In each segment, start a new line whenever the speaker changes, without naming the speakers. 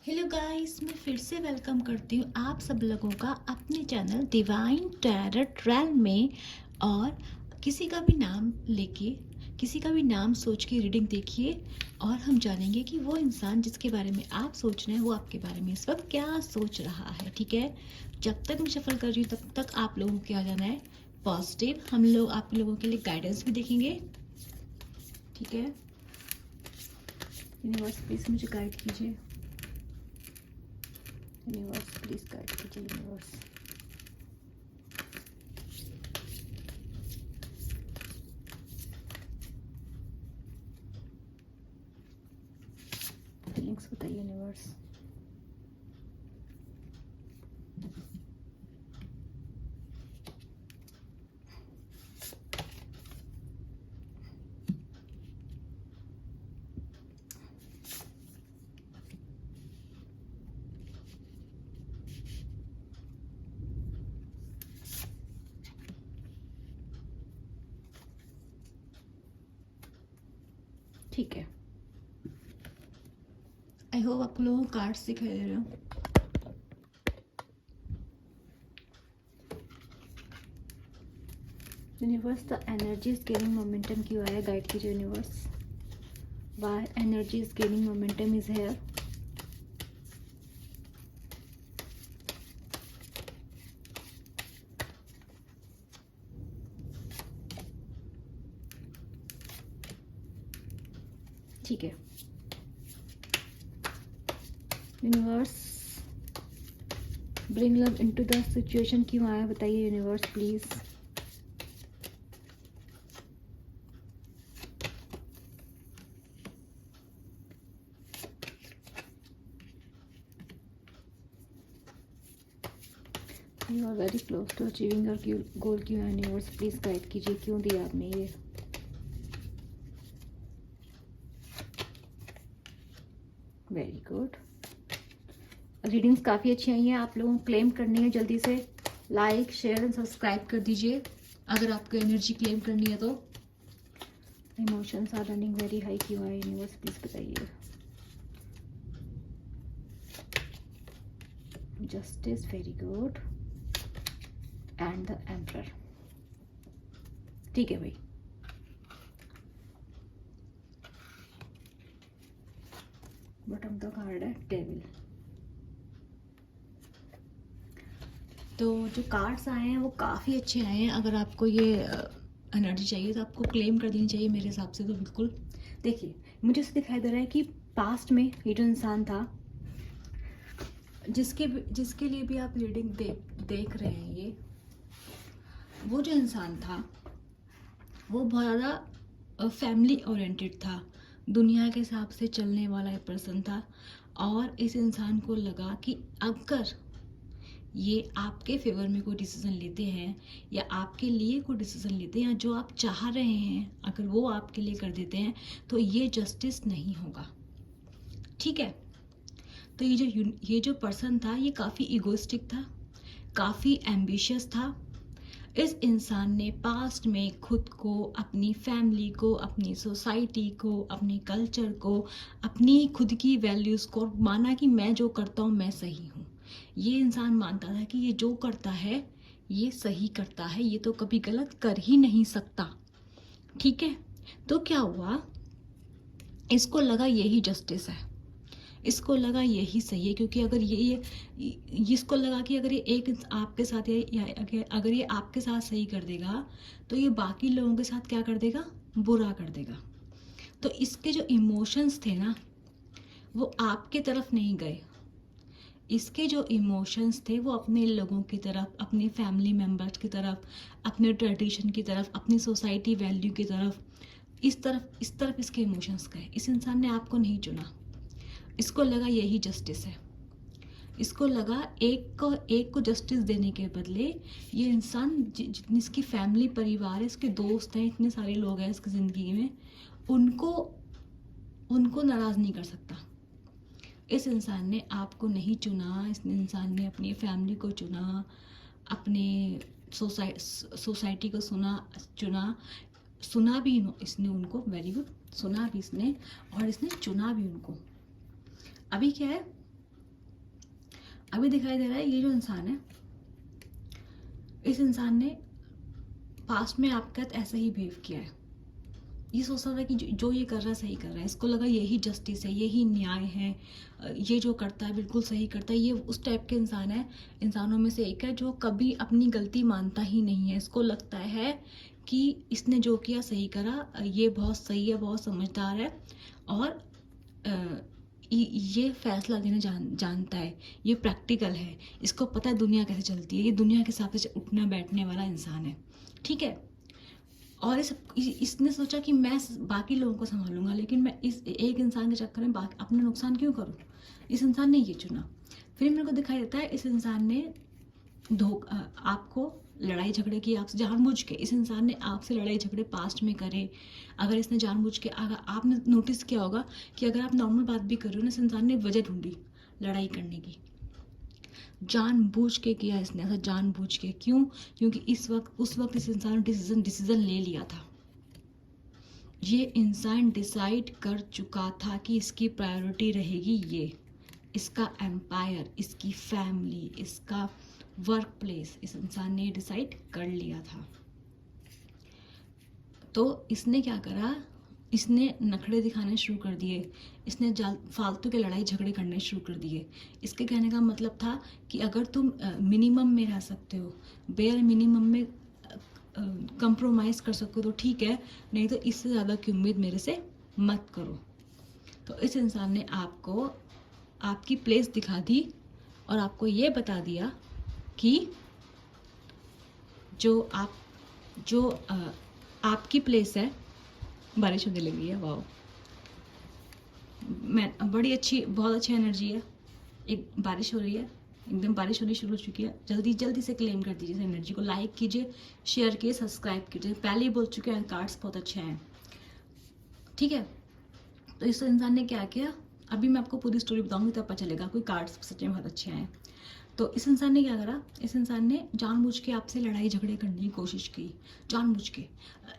Hello guys, मैं फिर से वेलकम करती हूँ आप सब लोगों का अपने चैनल डिवाइन टैरो ट्रेल में। और किसी का भी नाम लेके, किसी का भी नाम सोच के रीडिंग देखिए और हम जानेंगे कि वो इंसान जिसके बारे में आप सोच रहे हैं वो आपके बारे में इस वक्त क्या सोच रहा है। ठीक है, जब तक मैं सफल कर रही हूँ तब तक आप लोगों को क्या जाना है, पॉजिटिव। हम लोग आप लोगों के लिए गाइडेंस भी देखेंगे। ठीक है, यूनिवर्स प्लीज मुझे गाइड कीजिए। यूनिवर्स प्लीज गाइड कीजिए। यूनिवर्स फीलिंग्स बताइए। यूनिवर्स ठीक है। आई होप आप लोगों को कार्ड्स दिखाई दे रहे हो। Universe the energy is gaining momentum क्यों आया, गाइड कीजिए universe. Why energy is gaining momentum is here. ठीक है universe, bring love into the situation क्यों आया बताइए universe please. You are very close to achieving your goal क्यों है यूनिवर्स प्लीज गाइड कीजिए, क्यों दिया आपने ये। वेरी गुड, रीडिंग्स काफ़ी अच्छी आई हैं। आप लोगों को क्लेम करनी है, जल्दी से लाइक शेयर एंड सब्सक्राइब कर दीजिए अगर आपको एनर्जी क्लेम करनी है तो। Emotions are running very high क्यों है यूनिवर्स प्लीज बताइए। Justice very good and the emperor. ठीक है भाई, बॉटम द कार्ड है डेविल। तो जो कार्ड्स आए हैं वो काफ़ी अच्छे आए हैं। अगर आपको ये एनर्जी चाहिए तो आपको क्लेम कर देनी चाहिए मेरे हिसाब से तो। बिल्कुल देखिए, मुझे ऐसे दिखाई दे रहा है कि पास्ट में ये जो इंसान था, जिसके लिए भी आप रीडिंग देख रहे हैं, ये वो जो इंसान था वो बहुत ज़्यादा फैमिली ओरिएंटेड था, दुनिया के हिसाब से चलने वाला एक पर्सन था। और इस इंसान को लगा कि अगर ये आपके फेवर में कोई डिसीज़न लेते हैं या आपके लिए कोई डिसीज़न लेते हैं या जो आप चाह रहे हैं अगर वो आपके लिए कर देते हैं तो ये जस्टिस नहीं होगा। ठीक है, तो ये जो पर्सन था ये काफ़ी इगोइस्टिक था, काफ़ी एम्बिशियस था। इस इंसान ने पास्ट में खुद को, अपनी फैमिली को, अपनी सोसाइटी को, अपने कल्चर को, अपनी खुद की वैल्यूज़ को माना कि मैं जो करता हूँ मैं सही हूँ। ये इंसान मानता था कि ये जो करता है ये सही करता है, ये तो कभी गलत कर ही नहीं सकता। ठीक है, तो क्या हुआ, इसको लगा यही जस्टिस है, इसको लगा यही सही है। क्योंकि अगर ये इसको लगा कि अगर ये एक आपके साथ या अगर ये आपके साथ सही कर देगा तो ये बाकी लोगों के साथ क्या कर देगा, बुरा कर देगा। तो इसके जो इमोशंस थे ना वो आपके तरफ नहीं गए, इसके जो इमोशंस थे वो अपने लोगों की तरफ, अपने फैमिली मेम्बर्स की तरफ, अपने ट्रेडिशन की तरफ, अपनी सोसाइटी वैल्यू की तरफ, इस तरफ इसके इमोशंस गए। इस इंसान ने आपको नहीं चुना, इसको लगा यही जस्टिस है। इसको लगा एक को जस्टिस देने के बदले ये इंसान जितनी इसकी फैमिली परिवार है, इसके दोस्त हैं, इतने सारे लोग हैं इसकी ज़िंदगी में, उनको नाराज़ नहीं कर सकता। इस इंसान ने आपको नहीं चुना, इस इंसान ने अपनी फैमिली को चुना, अपने सोसाइटी को सुना भी इसने उनको। वेरी गुड, सुना भी इसने और इसने चुना भी उनको। अभी क्या है, अभी दिखाई दे रहा है ये जो इंसान है, इस इंसान ने पास्ट में आपके साथ ऐसा ही बिहेव किया है। ये सोचता था कि जो ये कर रहा है सही कर रहा है, इसको लगा यही जस्टिस है, यही न्याय है, ये जो करता है बिल्कुल सही करता है। ये उस टाइप के इंसान है, इंसानों में से एक है जो कभी अपनी गलती मानता ही नहीं है। इसको लगता है कि इसने जो किया सही करा, ये बहुत सही है, बहुत समझदार है, और ये फैसला देना जानता है, ये प्रैक्टिकल है, इसको पता है दुनिया कैसे चलती है, ये दुनिया के हिसाब से उठना बैठने वाला इंसान है। ठीक है, और इसने सोचा कि मैं बाकी लोगों को संभालूंगा, लेकिन मैं इस एक इंसान के चक्कर में अपना नुकसान क्यों करूं। इस इंसान ने ये चुना। फिर मेरे को दिखाई देता है इस इंसान ने आपको लड़ाई झगड़े की आपसे जानबूझ के। इस इंसान ने आपसे लड़ाई झगड़े पास्ट में करे। अगर इसने जानबूझ के, अगर आपने नोटिस किया होगा कि अगर आप नॉर्मल बात भी कर रहे हो ना, इस इंसान ने वजह ढूंढी लड़ाई करने की, जानबूझ के किया इसने ऐसा, जानबूझ के। क्यों? क्योंकि उस वक्त इस इंसान ने डिसीजन ले लिया था। ये इंसान डिसाइड कर चुका था कि इसकी प्रायोरिटी रहेगी ये, इसका एम्पायर, इसकी फैमिली, इसका वर्क प्लेस। इस इंसान ने डिसाइड कर लिया था। तो इसने क्या करा, इसने नखरे दिखाने शुरू कर दिए, इसने फालतू के लड़ाई झगड़े करने शुरू कर दिए। इसके कहने का मतलब था कि अगर तुम मिनिमम में रह सकते हो, बेयर मिनिमम में कंप्रोमाइज़ कर सकते हो तो ठीक है, नहीं तो इससे ज़्यादा की उम्मीद मेरे से मत करो। तो इस इंसान ने आपको आपकी प्लेस दिखा दी और आपको ये बता दिया कि जो आपकी प्लेस है। बारिश होने लगी है, वाह, मैं बड़ी अच्छी, बहुत अच्छी एनर्जी है। एक बारिश हो रही है, एकदम बारिश होनी शुरू हो चुकी है। जल्दी जल्दी से क्लेम कर दीजिए इस एनर्जी को, लाइक कीजिए, शेयर कीजिए, सब्सक्राइब कीजिए। पहले ही बोल चुके हैं कार्ड्स बहुत अच्छे हैं। ठीक है, तो इस इंसान ने क्या किया, अभी मैं आपको पूरी स्टोरी बताऊंगी तब पता चलेगा कोई कार्ड्स सच में बहुत अच्छे हैं। तो इस इंसान ने क्या करा, इस इंसान ने जानबूझ के आपसे लड़ाई झगड़े करने की कोशिश की, जानबूझ के।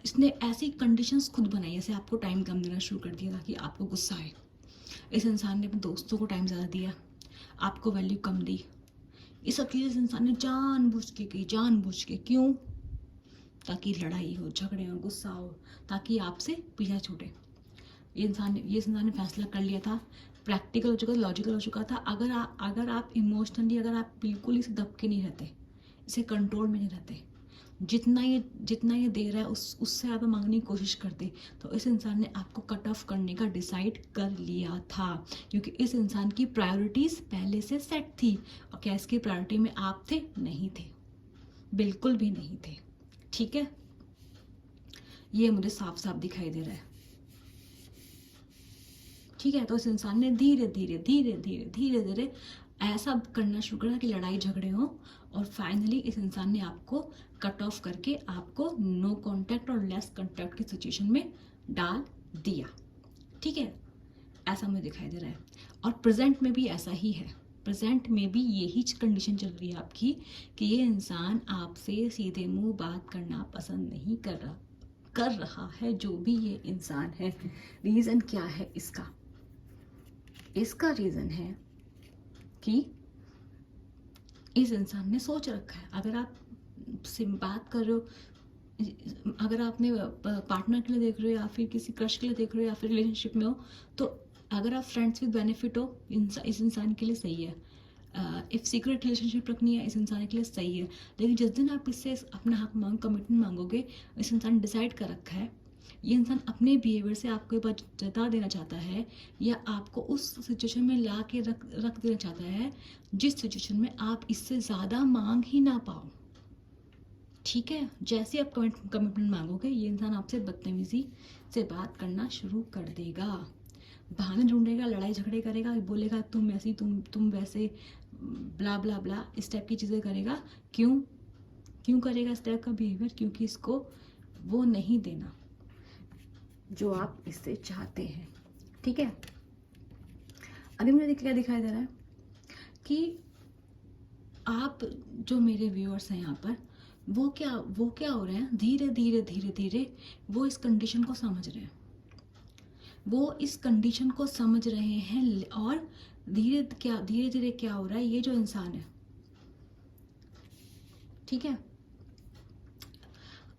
इसने ऐसी कंडीशंस खुद बनाई, जैसे आपको टाइम कम देना शुरू कर दिया ताकि आपको गुस्सा आए। इस इंसान ने अपने दोस्तों को टाइम ज़्यादा दिया, आपको वैल्यू कम दी। ये सब चीज़ें इस इंसान ने जानबूझ के की, जानबूझ के। क्यों? ताकि लड़ाई हो, झगड़े हो, गुस्सा हो, ताकि आपसे पीछा छूटे। ये इंसान ने फैसला कर लिया था, प्रैक्टिकल हो चुका था, लॉजिकल हो चुका था। अगर आप इमोशनली, अगर आप बिल्कुल इसे दबके नहीं रहते, इसे कंट्रोल में नहीं रहते, जितना ये दे रहा है उससे ज़्यादा मांगने की कोशिश करते, तो इस इंसान ने आपको कट ऑफ करने का डिसाइड कर लिया था। क्योंकि इस इंसान की प्रायोरिटीज़ पहले से सेट थी। और क्या इसकी प्रायोरिटी में आप थे? नहीं थे, बिल्कुल भी नहीं थे। ठीक है, ये मुझे साफ साफ दिखाई दे रहा है। ठीक है, तो इस इंसान ने धीरे धीरे ऐसा करना शुरू करा कि लड़ाई झगड़े हो, और फाइनली इस इंसान ने आपको कट ऑफ करके आपको नो कांटेक्ट और लेस कांटेक्ट की सिचुएशन में डाल दिया। ठीक है, ऐसा मुझे दिखाई दे रहा है। और प्रेजेंट में भी ऐसा ही है, प्रेजेंट में भी यही कंडीशन चल रही है आपकी कि ये इंसान आपसे सीधे मुंह बात करना पसंद नहीं कर रहा है। जो भी ये इंसान है, रीज़न क्या है इसका? इसका रीज़न है कि इस इंसान ने सोच रखा है, अगर आप से बात कर रहे हो, अगर आपने पार्टनर के लिए देख रहे हो, या फिर किसी क्रश के लिए देख रहे हो, या फिर रिलेशनशिप में हो, तो अगर आप फ्रेंड्स विद बेनिफिट हो, इस इंसान के लिए सही है। इफ सीक्रेट रिलेशनशिप रखनी है, इस इंसान के लिए सही है। लेकिन जिस दिन आप इससे अपना हक कमिटमेंट मांगोगे, इस इंसान ने डिसाइड कर रखा है, ये इंसान अपने बिहेवियर से आपको ये बात जता देना चाहता है, या आपको उस सिचुएशन में ला के रख देना चाहता है जिस सिचुएशन में आप इससे ज़्यादा मांग ही ना पाओ। ठीक है, जैसे आप कमिटमेंट मांगोगे, ये इंसान आपसे बदतमीजी से बात करना शुरू कर देगा, बहाने ढूंढेगा, लड़ाई झगड़े करेगा, बोलेगा तुम ऐसी, तुम वैसे, ब्ला ब्ला ब्ला, इस टाइप की चीज़ें करेगा। क्यों करेगा इस टाइप का बिहेवियर? क्योंकि इसको वो नहीं देना जो आप इससे चाहते हैं। ठीक है, अभी मुझे क्या दिखाई दे रहा है कि आप जो मेरे व्यूअर्स हैं यहाँ पर, वो क्या हो रहे हैं, धीरे धीरे वो इस कंडीशन को समझ रहे हैं। वो इस कंडीशन को समझ रहे हैं और धीरे धीरे क्या हो रहा है, ये जो इंसान है, ठीक है,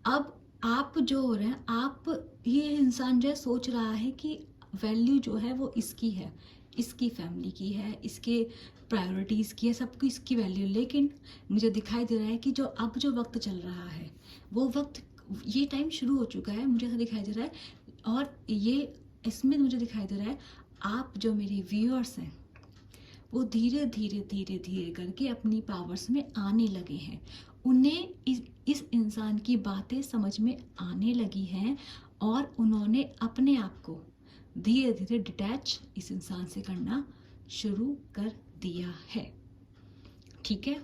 अब आप जो हो रहे हैं, आप, ये इंसान जो है सोच रहा है कि वैल्यू जो है वो इसकी है, इसकी फैमिली की है, इसके प्रायोरिटीज़ की है, सबको इसकी वैल्यू। लेकिन मुझे दिखाई दे रहा है कि जो अब जो वक्त चल रहा है, वो वक्त, ये टाइम शुरू हो चुका है, मुझे ऐसा दिखाई दे रहा है। और ये इसमें मुझे दिखाई दे रहा है, आप जो मेरे व्यूअर्स हैं वो धीरे धीरे करके अपनी पावर्स में आने लगे हैं। उन्हें इस इंसान की बातें समझ में आने लगी हैं और उन्होंने अपने आप को धीरे धीरे डिटैच इस इंसान से करना शुरू कर दिया है, ठीक है।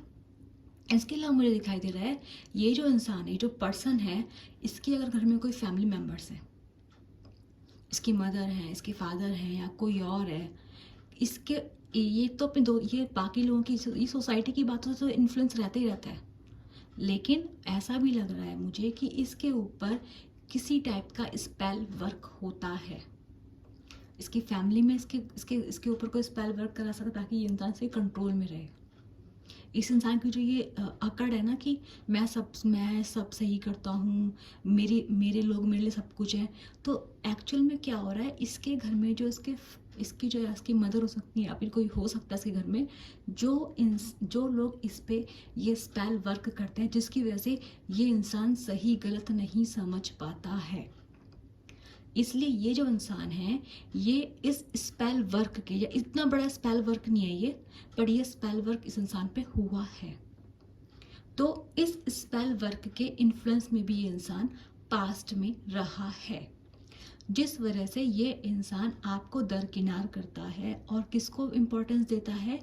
इसके अलावा मुझे दिखाई दे रहा है, ये जो इंसान है, जो पर्सन है, इसके अगर घर में कोई फैमिली मेम्बर्स है, इसकी मदर है, इसके फादर हैं या कोई और है, इसके, ये तो अपने दो, ये बाकी लोगों की, ये सोसाइटी की बातों से तो इन्फ्लुएंस रहता ही रहता है, लेकिन ऐसा भी लग रहा है मुझे कि इसके ऊपर किसी टाइप का स्पेल वर्क होता है। इसकी फैमिली में इसके ऊपर कोई स्पेल वर्क करा सकता ताकि ये इंसान से कंट्रोल में रहे। इस इंसान की जो ये अकड़ है ना कि मैं सब सही करता हूँ, मेरे लोग मेरे लिए सब कुछ है, तो एक्चुअल में क्या हो रहा है, इसके घर में जो इसकी मदर हो सकती है या फिर कोई हो सकता है इसके घर में, जो लोग इस पे ये स्पेल वर्क करते हैं, जिसकी वजह से ये इंसान सही गलत नहीं समझ पाता है। इसलिए ये जो इंसान है, ये इस स्पेल वर्क के, या इतना बड़ा स्पेल वर्क नहीं है ये, पर ये स्पेल वर्क इस इंसान पे हुआ है। तो इस स्पेल वर्क के इन्फ्लुएंस में भी ये इंसान पास्ट में रहा है, जिस वजह से ये इंसान आपको दरकिनार करता है और किसको इम्पोर्टेंस देता है,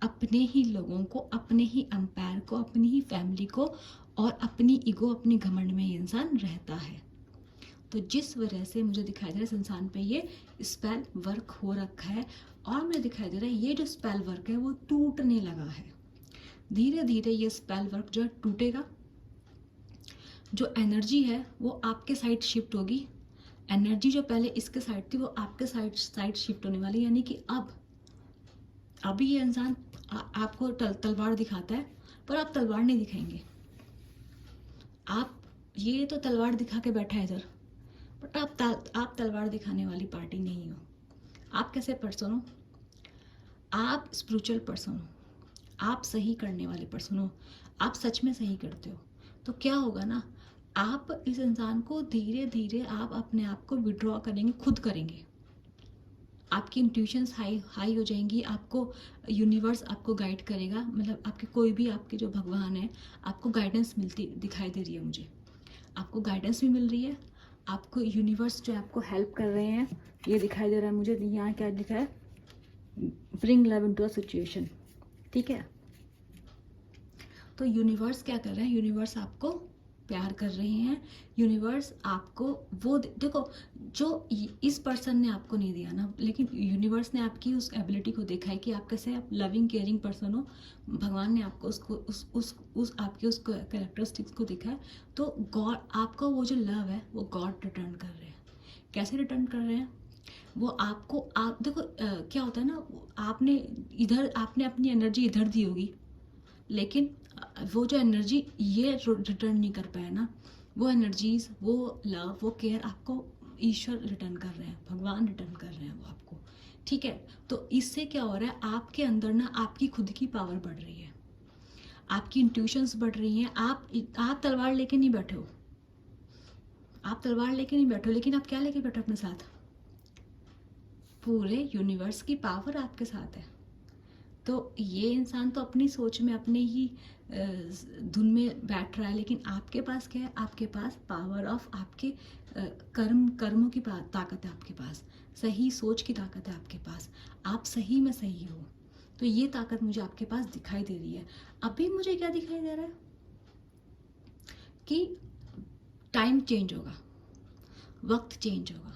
अपने ही लोगों को, अपने ही एम्पायर को, अपनी ही फैमिली को, और अपनी ईगो, अपने घमंड में ये इंसान रहता है। तो जिस वजह से मुझे दिखाई दे रहा है इस इंसान पे ये स्पेल वर्क हो रखा है, और मुझे दिखाई दे रहा है ये जो स्पेल वर्क है वो टूटने लगा है। धीरे धीरे ये स्पेल वर्क जो है टूटेगा, जो एनर्जी है वो आपके साइड शिफ्ट होगी। एनर्जी जो पहले इसके साइड थी वो आपके साइड शिफ्ट होने वाली, यानी कि अभी ये इंसान आपको तलवार दिखाता है, पर आप तलवार नहीं दिखाएंगे। ये तो तलवार दिखा के बैठा है इधर, बट आप तलवार दिखाने वाली पार्टी नहीं हो। आप कैसे पर्सन हो? आप स्पिरिचुअल पर्सन हो, आप सही करने वाले पर्सन हो, आप सच में सही करते हो। तो क्या होगा ना, आप इस इंसान को धीरे धीरे आप अपने आप को विड्रॉ करेंगे, खुद करेंगे। आपकी इंट्यूशंस हाई हो जाएंगी, आपको यूनिवर्स आपको गाइड करेगा, मतलब आपके कोई भी आपके जो भगवान है, आपको गाइडेंस दिखाई दे रही है मुझे। आपको गाइडेंस भी मिल रही है, आपको यूनिवर्स जो आपको हेल्प कर रहे हैं, ये दिखाई दे रहा है मुझे। यहाँ क्या लिखा है, bring love into a situation, ठीक है। तो यूनिवर्स क्या कर रहे हैं, यूनिवर्स आपको प्यार कर रहे हैं, यूनिवर्स आपको वो देखो, जो इस पर्सन ने आपको नहीं दिया ना, लेकिन यूनिवर्स ने आपकी उस एबिलिटी को देखा है कि आप कैसे आप लविंग केयरिंग पर्सन हो। भगवान ने आपको उसको उस आपके उस कैरेक्टरिस्टिक्स को देखा है, तो गॉड आपका वो जो लव है वो गॉड रिटर्न कर रहे हैं। कैसे रिटर्न कर रहे हैं वो आपको, आप देखो क्या होता है ना, आपने अपनी एनर्जी इधर दी होगी, लेकिन वो जो एनर्जी ये रिटर्न नहीं कर पाया ना, वो एनर्जीज, वो लव, वो केयर आपको ईश्वर रिटर्न कर रहे हैं, भगवान रिटर्न कर रहे हैं वो आपको, ठीक है। तो इससे क्या हो रहा है, आपके अंदर ना आपकी खुद की पावर बढ़ रही है, आपकी इंट्यूशंस बढ़ रही हैं। आप तलवार लेके नहीं बैठे हो, आप तलवार लेके नहीं बैठे हो, लेकिन आप क्या लेके बैठे हो अपने साथ, पूरे यूनिवर्स की पावर आपके साथ है। तो ये इंसान तो अपनी सोच में, अपने ही धुन में बैठ रहा है, लेकिन आपके पास क्या है, आपके पास पावर ऑफ आपके कर्मों की ताकत है, आपके पास सही सोच की ताकत है, आपके पास आप सही में सही हो। तो ये ताकत मुझे आपके पास दिखाई दे रही है। अभी मुझे क्या दिखाई दे रहा है कि टाइम चेंज होगा, वक्त चेंज होगा,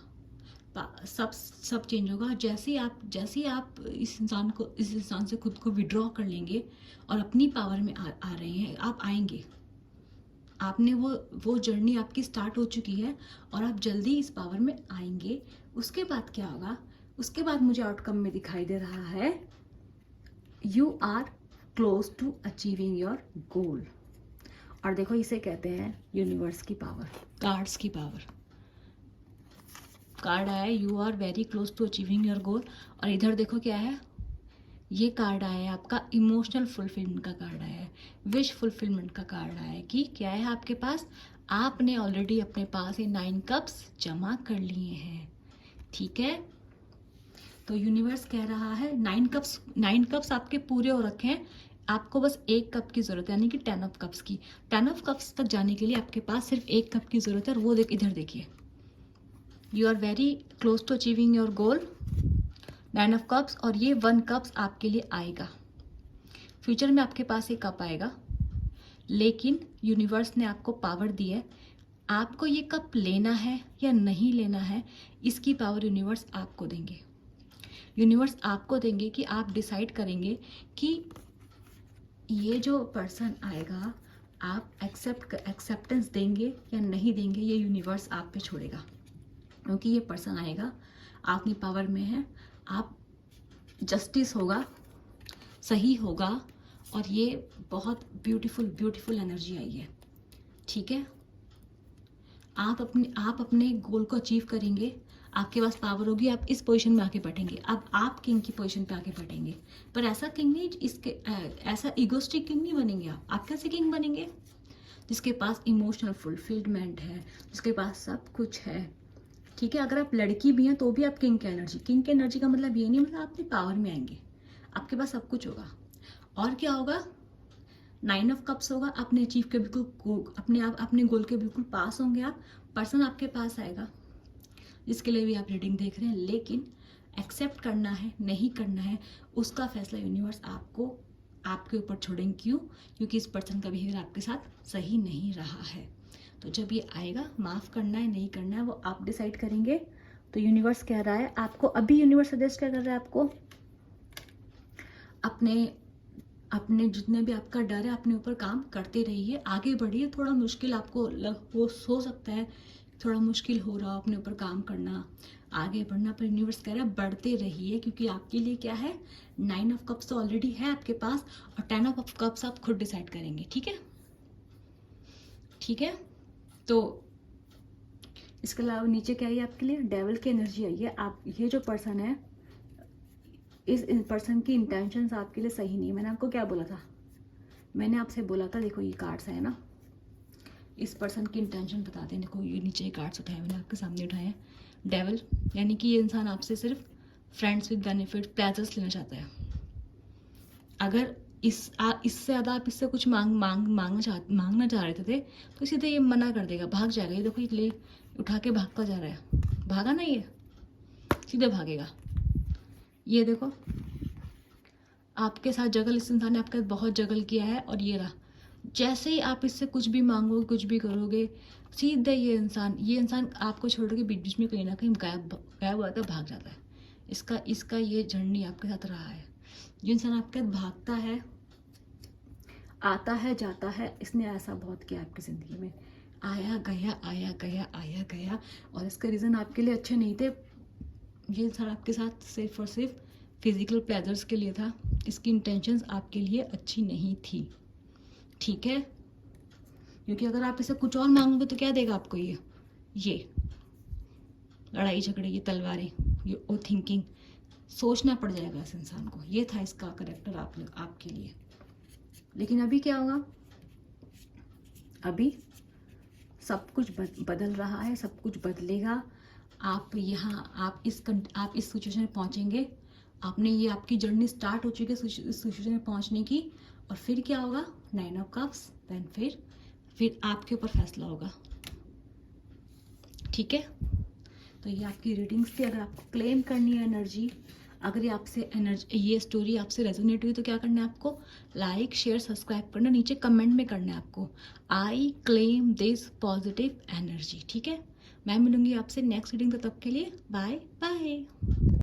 सब चेंज होगा। जैसे ही आप इस इंसान से खुद को विड्रॉ कर लेंगे और अपनी पावर में आ रहे हैं, आप आएंगे, आपने वो जर्नी आपकी स्टार्ट हो चुकी है और आप जल्दी इस पावर में आएंगे। उसके बाद क्या होगा, उसके बाद मुझे आउटकम में दिखाई दे रहा है you are close to achieving your goal. और देखो इसे कहते हैं यूनिवर्स की पावर, कार्ड्स की पावर। कार्ड आया है you are very close to achieving your goal, और इधर देखो क्या है, ये कार्ड आया है आपका इमोशनल फुलफिलमेंट का कार्ड आया है, विश फुलफिलमेंट का कार्ड आया है कि क्या है आपके पास, आपने ऑलरेडी अपने पास ये 9 कप्स जमा कर लिए हैं। ठीक है, तो यूनिवर्स कह रहा है 9 कप्स आपके पूरे हो रखे हैं, आपको बस 1 कप की जरूरत है, यानी कि 10 ऑफ कप्स की। 10 ऑफ कप्स तक जाने के लिए आपके पास सिर्फ 1 कप की जरूरत है, और वो इधर देखिए, you are very close to achieving your goal, 9 of cups, और ये 1 कप्स आपके लिए आएगा। फ्यूचर में आपके पास एक कप आएगा, लेकिन यूनिवर्स ने आपको पावर दी है, आपको ये कप लेना है या नहीं लेना है, इसकी पावर यूनिवर्स आपको देंगे। यूनिवर्स आपको देंगे कि आप डिसाइड करेंगे कि ये जो पर्सन आएगा आप एक्सेप्टेंस देंगे या नहीं देंगे, ये यूनिवर्स आप पे छोड़ेगा। क्योंकि ये पर्सन आएगा, आप अपनी पावर में है, आप जस्टिस होगा, सही होगा, और ये बहुत ब्यूटीफुल एनर्जी आई है। ठीक है, आप अपने गोल को अचीव करेंगे, आपके पास पावर होगी, आप इस पोजीशन में आके बैठेंगे। अब आप किंग की पोजीशन पे आके बैठेंगे, पर ऐसा किंग नहीं, ऐसा इगोस्टिक किंग नहीं बनेंगे। आप कैसे किंग बनेंगे, जिसके पास इमोशनल फुलफिलमेंट है, जिसके पास सब कुछ है। ठीक है, अगर आप लड़की भी हैं तो भी आप किंग की एनर्जी का मतलब ये नहीं, मतलब आप अपनी पावर में आएंगे, आपके पास सब कुछ होगा। और क्या होगा, 9 ऑफ कप्स होगा, आपने अचीव के बिल्कुल अपने गोल के बिल्कुल पास होंगे आप। पर्सन आपके पास आएगा जिसके लिए भी आप रीडिंग देख रहे हैं, लेकिन एक्सेप्ट करना है नहीं करना है उसका फैसला यूनिवर्स आपके ऊपर छोड़ेंगे। क्यों? क्योंकि इस पर्सन का बिहेवियर आपके साथ सही नहीं रहा है। तो जब ये आएगा, माफ़ करना है नहीं करना है वो आप डिसाइड करेंगे। तो यूनिवर्स कह रहा है आपको, अभी यूनिवर्स सजेस्ट क्या कर रहा है आपको, अपने जितने भी आपका डर है अपने ऊपर काम करते रहिए, आगे बढ़िए। थोड़ा मुश्किल आपको हो सकता है, थोड़ा मुश्किल हो रहा हो अपने ऊपर काम करना, आगे बढ़ना, पर यूनिवर्स कह रहा है बढ़ते रहिए, क्योंकि आपके लिए क्या है, 9 ऑफ कप्स तो ऑलरेडी है आपके पास, और 10 ऑफ कप्स आप खुद डिसाइड करेंगे। ठीक है, ठीक है। तो इसके अलावा नीचे क्या है आपके लिए, डेविल की एनर्जी आई है। आप, ये जो पर्सन है, इस पर्सन की इंटेंशंस आपके लिए सही नहीं है। मैंने आपको क्या बोला था, मैंने आपसे बोला था, देखो ये कार्ड्स है ना, इस पर्सन की इंटेंशन बताते हैं। देखो ये नीचे कार्ड्स उठाए मैंने आपके सामने उठाए हैं। डेविल, यानी कि ये इंसान आपसे सिर्फ फ्रेंड्स विद बेनिफिट, प्लेजर्स लेना चाहता है। अगर इससे ज़्यादा आप इससे कुछ मांगना चाह रहे थे तो सीधे ये मना कर देगा, भाग जाएगा। ये देखो ये ले उठा के भागता जा रहा है, भागा ना, ये सीधे भागेगा। ये देखो आपके साथ जगल, इस इंसान ने आपके साथ बहुत जगल किया है, और ये रहा, जैसे ही आप इससे कुछ भी मांगोगे, कुछ भी करोगे, सीधे ये इंसान आपको छोड़ के बीच में कहीं ना कहीं गायब हो जाता है, भाग जाता है। इसका ये जर्नी आपके साथ रहा है। जो इंसान आपके साथ भागता है, आता है जाता है, इसने ऐसा बहुत किया आपकी ज़िंदगी में, आया गया आया गया आया गया, और इसके रीज़न आपके लिए अच्छे नहीं थे। ये इंसान आपके साथ सिर्फ और सिर्फ फिजिकल प्लेजर्स के लिए था, इसकी इंटेंशंस आपके लिए अच्छी नहीं थी। ठीक है, क्योंकि अगर आप इसे कुछ और मांगोगे तो क्या देगा आपको, ये लड़ाई झगड़े, ये तलवारें, ये ओ थिंकिंग, सोचना पड़ जाएगा इस इंसान को। ये था इसका करेक्टर आपके लिए। लेकिन अभी क्या होगा, अभी सब कुछ बदल रहा है, सब कुछ बदलेगा। आप इस सिचुएशन में पहुंचेंगे, ये आपकी जर्नी स्टार्ट हो चुकी है इस सिचुएशन में पहुंचने की। और फिर क्या होगा, 9 ऑफ कप्स, देन फिर आपके ऊपर फैसला होगा। ठीक है, तो ये आपकी रीडिंग्स थी। अगर आपको क्लेम करनी है एनर्जी, अगर ये स्टोरी आपसे रेजोनेट हुई तो क्या करना है आपको, लाइक शेयर सब्सक्राइब करना, नीचे कमेंट में करना है आपको, I claim this positive energy. ठीक है, मैं मिलूंगी आपसे नेक्स्ट रीडिंग, तब के लिए बाय बाय।